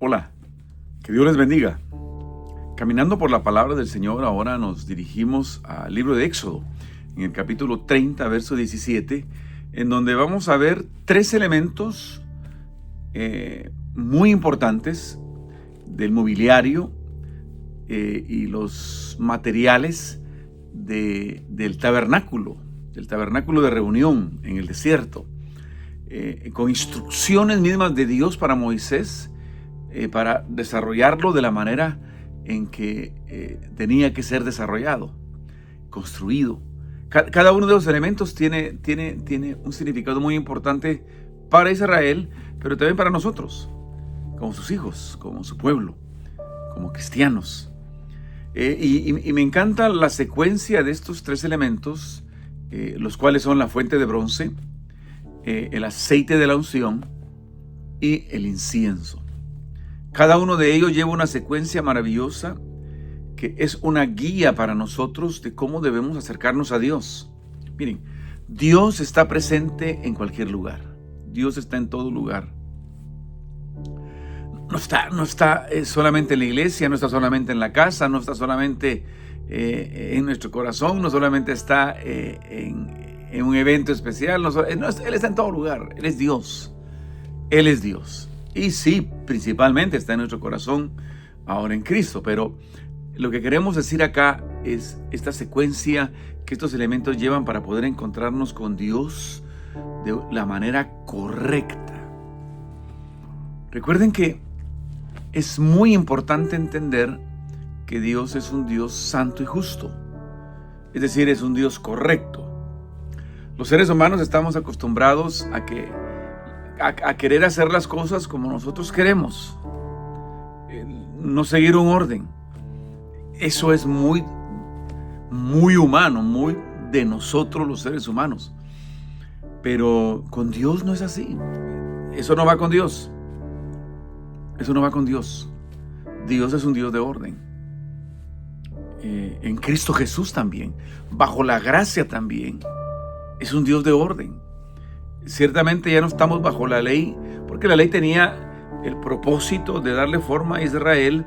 Hola, que Dios les bendiga. Caminando por la palabra del Señor, ahora nos dirigimos al libro de Éxodo, en el capítulo 30, verso 17, en donde vamos a ver tres elementos muy importantes del mobiliario y los materiales del tabernáculo de reunión en el desierto, con instrucciones mismas de Dios para Moisés, para desarrollarlo de la manera en que tenía que ser desarrollado, construido. Cada uno de los elementos tiene un significado muy importante para Israel, pero también para nosotros, como sus hijos, como su pueblo, como cristianos. Y me encanta la secuencia de estos tres elementos, los cuales son la fuente de bronce, el aceite de la unción y el incienso. Cada uno de ellos lleva una secuencia maravillosa que es una guía para nosotros de cómo debemos acercarnos a Dios. Miren, Dios está presente en cualquier lugar. Dios está en todo lugar. No está solamente en la iglesia, no está solamente en la casa, no está solamente en nuestro corazón, no solamente está en un evento especial. Él está en todo lugar. Él es Dios. Él es Dios. Y sí, principalmente está en nuestro corazón ahora en Cristo. Pero lo que queremos decir acá es esta secuencia que estos elementos llevan para poder encontrarnos con Dios de la manera correcta. Recuerden que es muy importante entender que Dios es un Dios santo y justo. Es decir, es un Dios correcto. Los seres humanos estamos acostumbrados a querer hacer las cosas como nosotros queremos, no seguir un orden. Eso es muy humano, muy de nosotros los seres humanos. Pero con Dios no es así. Eso no va con Dios. Eso no va con Dios. Dios es un Dios de orden. En Cristo Jesús también, bajo la gracia también, es un Dios de orden. Ciertamente ya no estamos bajo la ley, porque la ley tenía el propósito de darle forma a Israel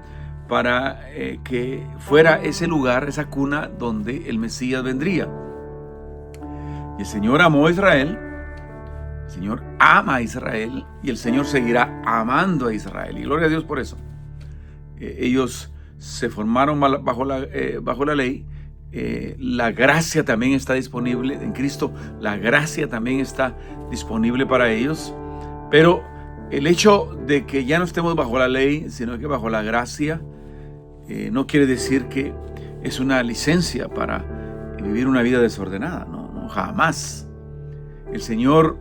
para que fuera ese lugar, esa cuna donde el Mesías vendría. Y el Señor amó a Israel, el Señor ama a Israel y el Señor seguirá amando a Israel. Y gloria a Dios por eso. Ellos se formaron bajo la ley. La gracia también está disponible en Cristo. La gracia también está disponible para ellos. Pero el hecho de que ya no estemos bajo la ley, sino que bajo la gracia, no quiere decir que es una licencia para vivir una vida desordenada. No, jamás. El Señor,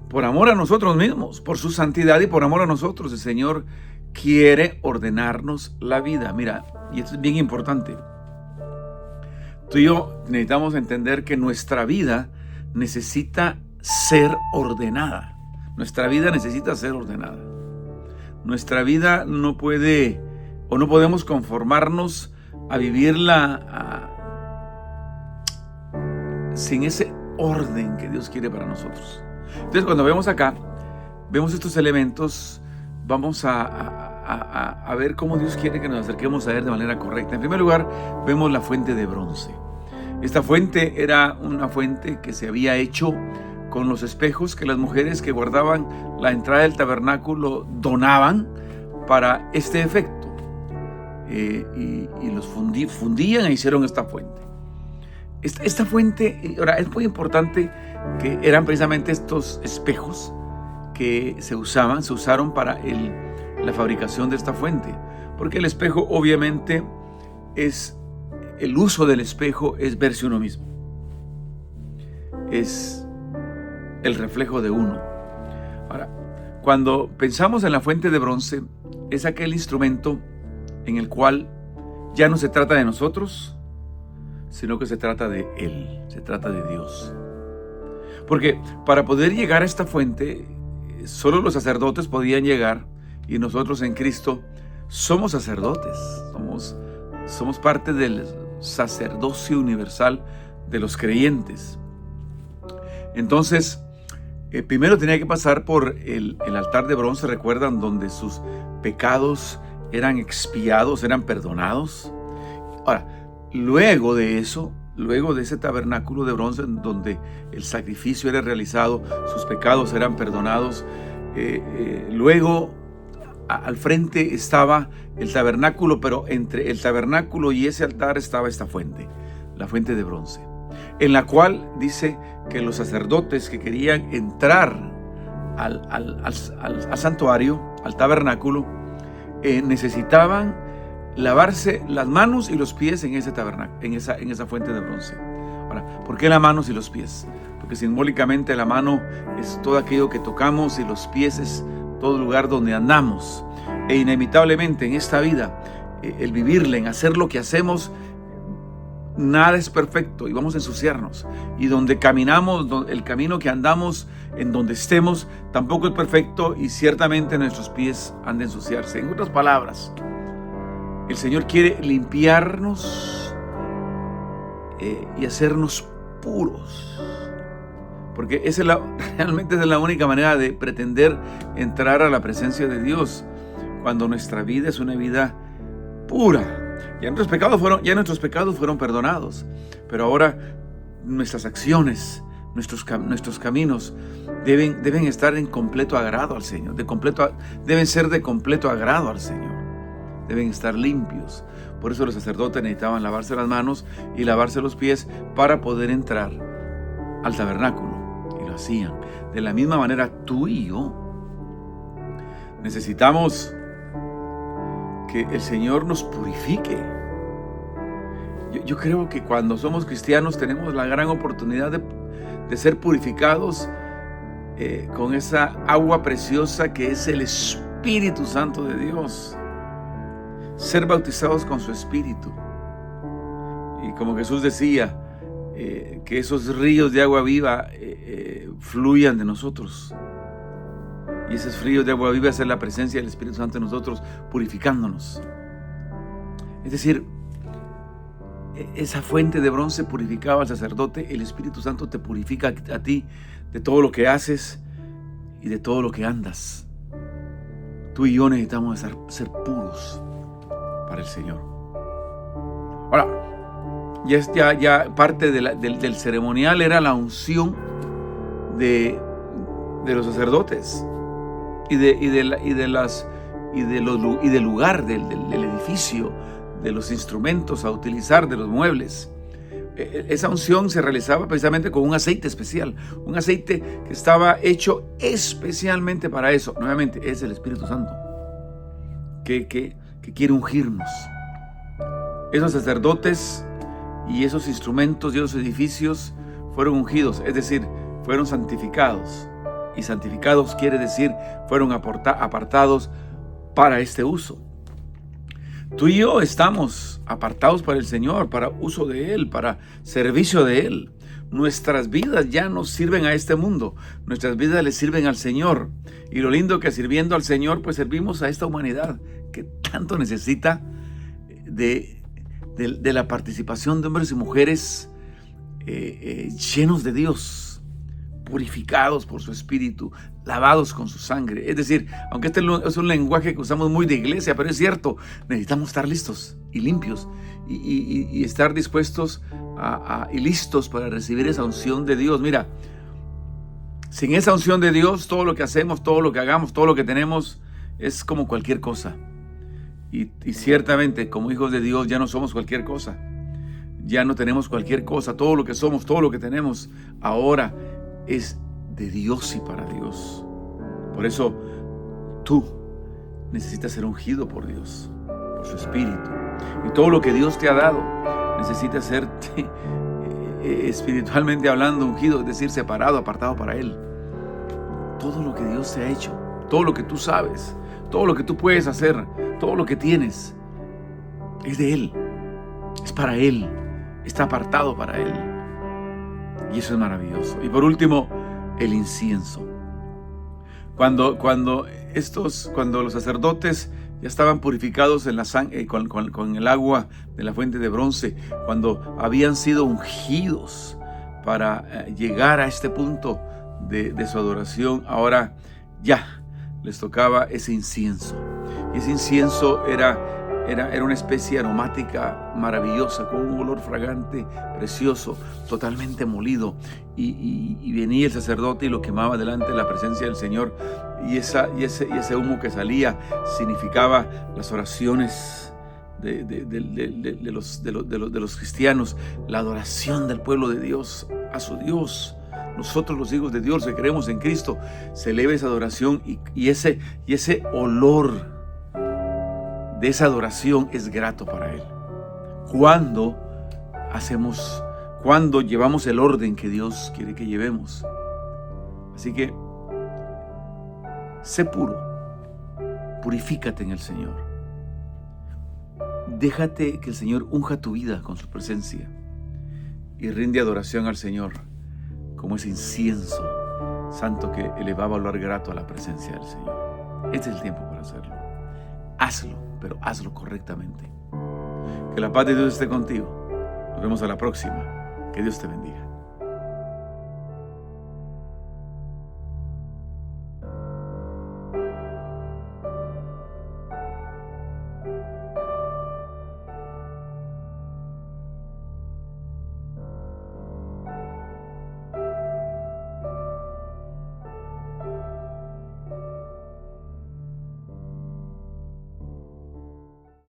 por amor a nosotros mismos, por su santidad y por amor a nosotros, el Señor quiere ordenarnos la vida. Mira, y esto es bien importante. Tú y yo necesitamos entender que nuestra vida necesita ser ordenada. Nuestra vida necesita ser ordenada. Nuestra vida no puede o no podemos conformarnos a vivirla sin ese orden que Dios quiere para nosotros. Entonces, cuando vemos acá, vemos estos elementos, vamos a ver cómo Dios quiere que nos acerquemos a Él de manera correcta. En primer lugar, vemos la fuente de bronce. Esta fuente era una fuente que se había hecho con los espejos que las mujeres que guardaban la entrada del tabernáculo donaban para este efecto. Y los fundían e hicieron esta fuente. Esta fuente, ahora es muy importante que eran precisamente estos espejos que se usaron para la fabricación de esta fuente, porque el espejo obviamente el uso del espejo es verse uno mismo, es el reflejo de uno. Ahora, cuando pensamos en la fuente de bronce, es aquel instrumento en el cual ya no se trata de nosotros, sino que se trata de Él, se trata de Dios. Porque para poder llegar a esta fuente, solo los sacerdotes podían llegar, y nosotros en Cristo somos sacerdotes, somos parte del sacerdocio universal de los creyentes. Entonces, primero tenía que pasar por el altar de bronce, recuerdan, donde sus pecados eran expiados, eran perdonados. Ahora, luego de eso, luego de ese tabernáculo de bronce en donde el sacrificio era realizado, sus pecados eran perdonados, luego al frente estaba el tabernáculo, pero entre el tabernáculo y ese altar estaba esta fuente, la fuente de bronce, en la cual dice que los sacerdotes que querían entrar al santuario, al tabernáculo, necesitaban lavarse las manos y los pies en ese tabernáculo, en esa fuente de bronce. Ahora, ¿por qué las manos y los pies? Porque simbólicamente la mano es todo aquello que tocamos y los pies es todo lugar donde andamos. E inevitablemente en esta vida, el vivirla, en hacer lo que hacemos, nada es perfecto y vamos a ensuciarnos. Y donde caminamos, el camino que andamos, en donde estemos, tampoco es perfecto y ciertamente nuestros pies han de ensuciarse. En otras palabras, el Señor quiere limpiarnos y hacernos puros. Porque realmente es la única manera de pretender entrar a la presencia de Dios, cuando nuestra vida es una vida pura. Ya nuestros pecados fueron perdonados, pero ahora nuestras acciones, nuestros caminos deben estar en completo agrado al Señor, deben ser de completo agrado al Señor, deben estar limpios. Por eso los sacerdotes necesitaban lavarse las manos y lavarse los pies para poder entrar al tabernáculo, y lo hacían. De la misma manera, tú y yo necesitamos que el Señor nos purifique. Yo creo que cuando somos cristianos tenemos la gran oportunidad de ser purificados con esa agua preciosa que es el Espíritu Santo de Dios. Ser bautizados con su Espíritu. Y como Jesús decía, que esos ríos de agua viva fluyan de nosotros. Y esos ríos de agua viva es la presencia del Espíritu Santo en nosotros, purificándonos. Es decir, esa fuente de bronce purificaba al sacerdote. El Espíritu Santo te purifica a ti de todo lo que haces y de todo lo que andas. Tú y yo necesitamos ser puros para el Señor. Ahora, ya parte del ceremonial era la unción de los sacerdotes y del lugar, del edificio, de los instrumentos a utilizar, de los muebles. Esa unción se realizaba precisamente con un aceite especial, un aceite que estaba hecho especialmente para eso. Nuevamente, es el Espíritu Santo que quiere ungirnos. Esos sacerdotes y esos instrumentos y esos edificios fueron ungidos, es decir, fueron santificados. Y santificados quiere decir fueron apartados para este uso. Tú y yo estamos apartados para el Señor, para uso de Él, para servicio de Él. Nuestras vidas ya no sirven a este mundo, nuestras vidas le sirven al Señor. Y lo lindo que sirviendo al Señor, pues servimos a esta humanidad que tanto necesita de la participación de hombres y mujeres llenos de Dios, purificados por su Espíritu, lavados con su sangre. Es decir, aunque este es un lenguaje que usamos muy de iglesia, pero es cierto, necesitamos estar listos y limpios y estar dispuestos y listos para recibir esa unción de Dios. Mira, sin esa unción de Dios, todo lo que hacemos, todo lo que hagamos, todo lo que tenemos es como cualquier cosa. Y ciertamente, como hijos de Dios, ya no somos cualquier cosa. Ya no tenemos cualquier cosa. Todo lo que somos, todo lo que tenemos ahora es de Dios y para Dios. Por eso tú necesitas ser ungido por Dios, por su Espíritu. Y todo lo que Dios te ha dado necesita ser espiritualmente hablando ungido, es decir, separado, apartado para Él. Todo lo que Dios te ha hecho, todo lo que tú sabes, todo lo que tú puedes hacer, todo lo que tienes, es de Él, es para Él, está apartado para Él. Y eso es maravilloso. Y por último, el incienso. Cuando los sacerdotes ya estaban purificados en la sangre, con el agua de la fuente de bronce, cuando habían sido ungidos para llegar a este punto de su adoración, ahora ya les tocaba ese incienso. Y Ese incienso era una especie aromática maravillosa, con un olor fragante, precioso, totalmente molido. Y venía el sacerdote y lo quemaba delante de la presencia del Señor. Y ese humo que salía significaba las oraciones de los cristianos, la adoración del pueblo de Dios a su Dios. Nosotros, los hijos de Dios que creemos en Cristo, se eleva esa adoración y ese olor de esa adoración es grato para Él. Cuando llevamos el orden que Dios quiere que llevemos. Así que sé puro, purifícate en el Señor. Déjate que el Señor unja tu vida con su presencia y rinde adoración al Señor como ese incienso santo que elevaba olor grato a la presencia del Señor. Este es el tiempo para hacerlo. Hazlo, pero hazlo correctamente. Que la paz de Dios esté contigo. Nos vemos a la próxima. Que Dios te bendiga.